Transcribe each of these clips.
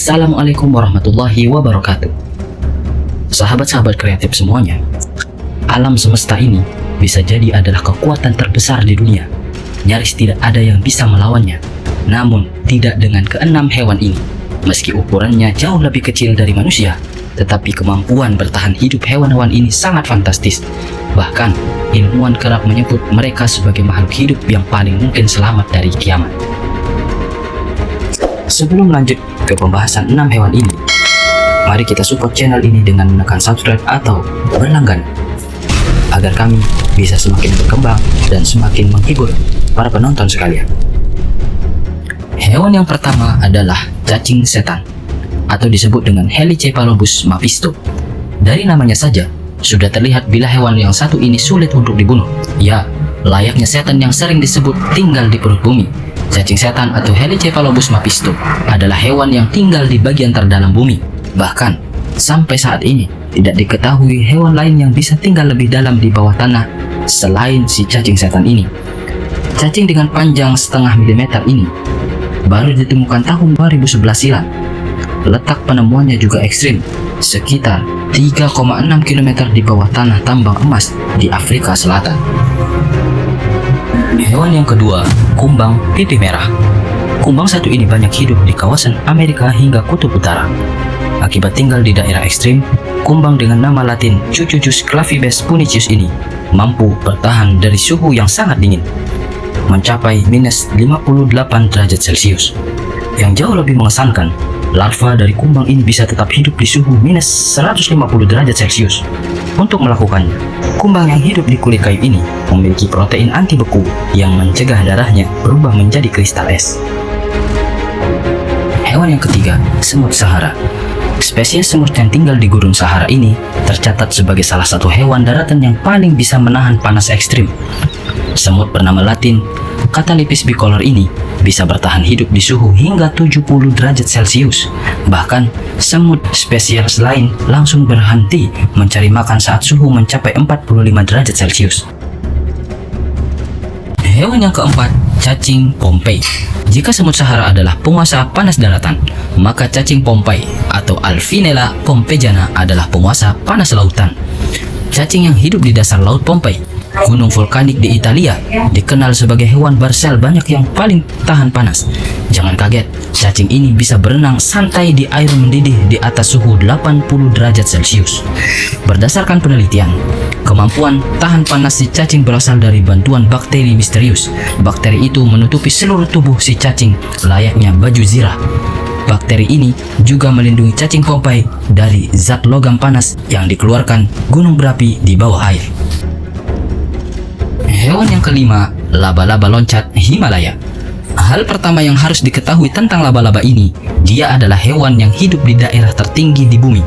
Assalamualaikum warahmatullahi wabarakatuh. Sahabat-sahabat kreatif semuanya, alam semesta ini bisa jadi adalah kekuatan terbesar di dunia. Nyaris tidak ada yang bisa melawannya. Namun, tidak dengan keenam hewan ini. Meski ukurannya jauh lebih kecil dari manusia, tetapi kemampuan bertahan hidup hewan-hewan ini sangat fantastis. Bahkan, ilmuwan kerap menyebut mereka sebagai makhluk hidup yang paling mungkin selamat dari kiamat. Sebelum lanjut ke pembahasan 6 hewan ini, mari kita support channel ini dengan menekan subscribe atau berlangganan, agar kami bisa semakin berkembang dan semakin menghibur para penonton sekalian. Hewan yang pertama adalah cacing setan, atau disebut dengan Helicephalobus mephisto. Dari namanya saja, sudah terlihat bila hewan yang satu ini sulit untuk dibunuh. Ya, layaknya setan yang sering disebut tinggal di perut bumi. Cacing setan atau Helicephalobus mephisto adalah hewan yang tinggal di bagian terdalam bumi. Bahkan, sampai saat ini tidak diketahui hewan lain yang bisa tinggal lebih dalam di bawah tanah selain si cacing setan ini. Cacing dengan panjang setengah milimeter ini baru ditemukan tahun 2011 silam. Letak penemuannya juga ekstrim, sekitar 3,6 km di bawah tanah tambang emas di Afrika Selatan. Hewan yang kedua, kumbang pipi merah. Kumbang satu ini banyak hidup di kawasan Amerika hingga Kutub Utara. Akibat tinggal di daerah ekstrim, kumbang dengan nama latin Cucucus clavibes punicius ini mampu bertahan dari suhu yang sangat dingin, mencapai minus 58 derajat Celcius. Yang jauh lebih mengesankan, larva dari kumbang ini bisa tetap hidup di suhu minus 150 derajat Celcius. Untuk melakukannya, kumbang yang hidup di kulit kayu ini memiliki protein anti beku yang mencegah darahnya berubah menjadi kristal es. Hewan yang ketiga, semut Sahara. Spesies semut yang tinggal di gurun Sahara ini tercatat sebagai salah satu hewan daratan yang paling bisa menahan panas ekstrim. Semut bernama latin Catalepis bicolor ini bisa bertahan hidup di suhu hingga 70 derajat Celcius. Bahkan, semut spesies lain langsung berhenti mencari makan saat suhu mencapai 45 derajat Celcius. Hewan yang keempat, cacing Pompeii. Jika semut Sahara adalah penguasa panas daratan, maka cacing Pompeii atau Alphinella pompeiana adalah penguasa panas lautan. Cacing yang hidup di dasar laut Pompeii, gunung vulkanik di Italia, dikenal sebagai hewan bersel banyak yang paling tahan panas. Jangan kaget, cacing ini bisa berenang santai di air mendidih di atas suhu 80 derajat Celcius. Berdasarkan penelitian, kemampuan tahan panas si cacing berasal dari bantuan bakteri misterius. Bakteri itu menutupi seluruh tubuh si cacing layaknya baju zirah. Bakteri ini juga melindungi cacing Pompeii dari zat logam panas yang dikeluarkan gunung berapi di bawah air. Hewan yang kelima, laba-laba loncat Himalaya. Hal pertama yang harus diketahui tentang laba-laba ini, dia adalah hewan yang hidup di daerah tertinggi di bumi.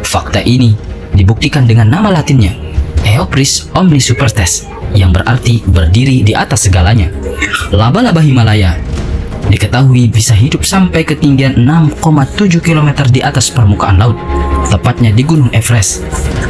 Fakta ini dibuktikan dengan nama latinnya, Eopris omnisupertes, yang berarti berdiri di atas segalanya. Laba-laba Himalaya diketahui bisa hidup sampai ketinggian 6,7 km di atas permukaan laut, tepatnya di Gunung Everest.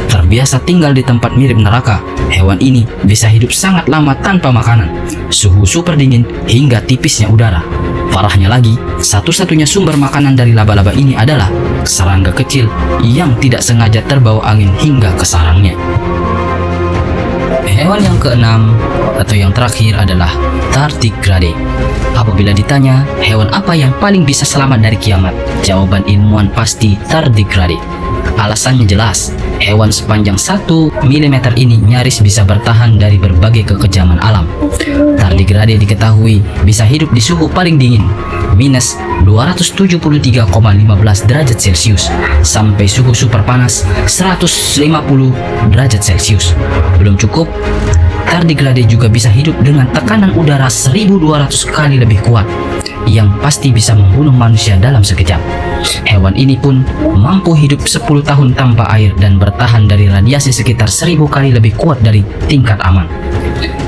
Terbiasa tinggal di tempat mirip neraka, hewan ini bisa hidup sangat lama tanpa makanan, suhu super dingin hingga tipisnya udara. Parahnya lagi, satu-satunya sumber makanan dari laba-laba ini adalah serangga kecil yang tidak sengaja terbawa angin hingga ke sarangnya. Hewan yang keenam atau yang terakhir adalah tardigrade. Apabila ditanya hewan apa yang paling bisa selamat dari kiamat, jawaban ilmuwan pasti tardigrade. Alasannya jelas, hewan sepanjang 1 mm ini nyaris bisa bertahan dari berbagai kekejaman alam. Tardigrade diketahui bisa hidup di suhu paling dingin, minus 273,15 derajat Celcius, sampai suhu super panas 150 derajat Celcius. Belum cukup, tardigrade juga bisa hidup dengan tekanan udara 1200 kali lebih kuat, yang pasti bisa membunuh manusia dalam sekejap. Hewan ini pun mampu hidup 10 tahun tanpa air dan bertahan dari radiasi sekitar 1000 kali lebih kuat dari tingkat aman.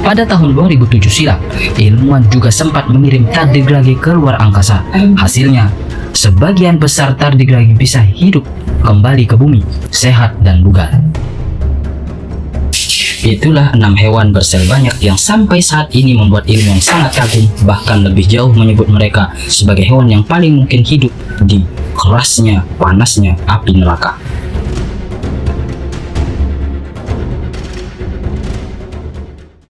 Pada tahun 2007 silam, ilmuwan juga sempat mengirim tardigrade ke luar angkasa. Hasilnya, sebagian besar tardigrade bisa hidup kembali ke bumi, sehat dan bugar. Itulah 6 hewan bersel banyak yang sampai saat ini membuat ilmuwan sangat kagum, bahkan lebih jauh menyebut mereka sebagai hewan yang paling mungkin hidup di kerasnya, panasnya api neraka.